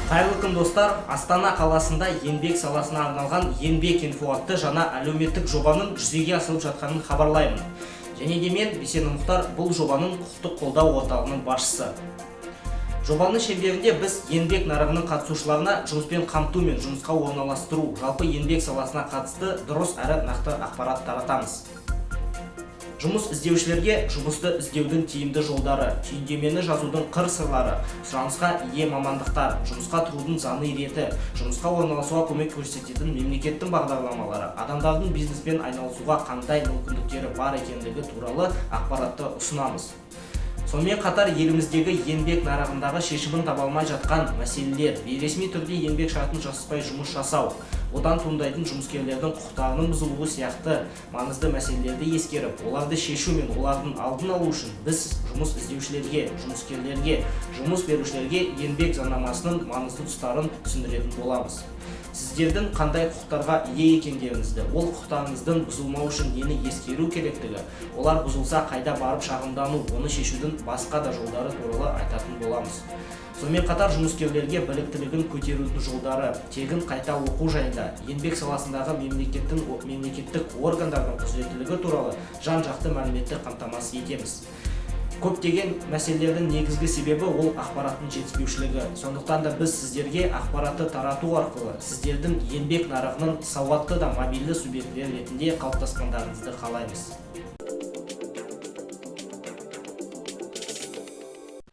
Қайырлы күн достар, Астана қаласында еңбек саласына арналған Еңбек инфо атты жаңа әлеуметтік жобаның жүзеге асырылып жатқанын хабарлаймын. Және де мен Бейсен Мұхтар, бұл жобаның құқықтық қолдау орталығының басшысы. Жобаның шеңберінде біз еңбек нарығының қатысушыларына жұмыспен қамту мен жұмысқа орналастыру, жалпы еңбек саласына қатысты дұрыс әрі нақты ақпарат таратамыз. Жұмыс іздеушілерге жұмысты іздеудің тиімді жолдары, түйіндемені жазудың қыр-сырлары, сұранысқа ие мамандықтар, жұмысқа тұрудың заңды реті, жұмысқа орналасуға көмек көрсететін мемлекеттің бағдарламалары, адамдардың бизнеспен айналысуға қандай мүмкіндіктері бар екендігі туралы ақпаратты ұсынамыз. Сонымен қатар еліміздегі еңбек нарығындағы шешімін таба алмай жатқан мәселелер, бейресми түрде еңбек шартын жасаспай жұмыс жасау, одан туындайтын жұмыскерлердің құқықтарының бұзылуы сияқты маңызды мәселелерді ескеріп, оларды шешу мен олардың алдын алу үшін біз жұмыс іздеушілерге, жұмыскерлерге, жұмыс берушілерге еңбек заңнамасының маңызды тұстарын түсіндіретін боламыз. Сіздердің қандай құқықтарға ие екендеріңізді, ол құқықтарыңыздың бұзылмау үшін нені ескеру керектігі, олар бұзылса қайда барып шағымдану, оны шешудің басқа да жолдары туралы айтатын боламыз. Сонымен қатар жұмыскерлерге біліктілігін көтерудің жолдары, тегін қайта оқу жайында, еңбек саласындағы мемлекеттік органдардың құзыреттілігі туралы жан-жақты мәліметті қамтамасыз етеміз. Көптеген мәселелердің негізгі себебі ол ақпараттың жетіспеушілігі. Сондықтан да біз сіздерге ақпаратты тарату арқылы сіздердің еңбек нарығының сауатты да мобильді субъектілер ретінде қалыптасқандарыңызды қалаймыз.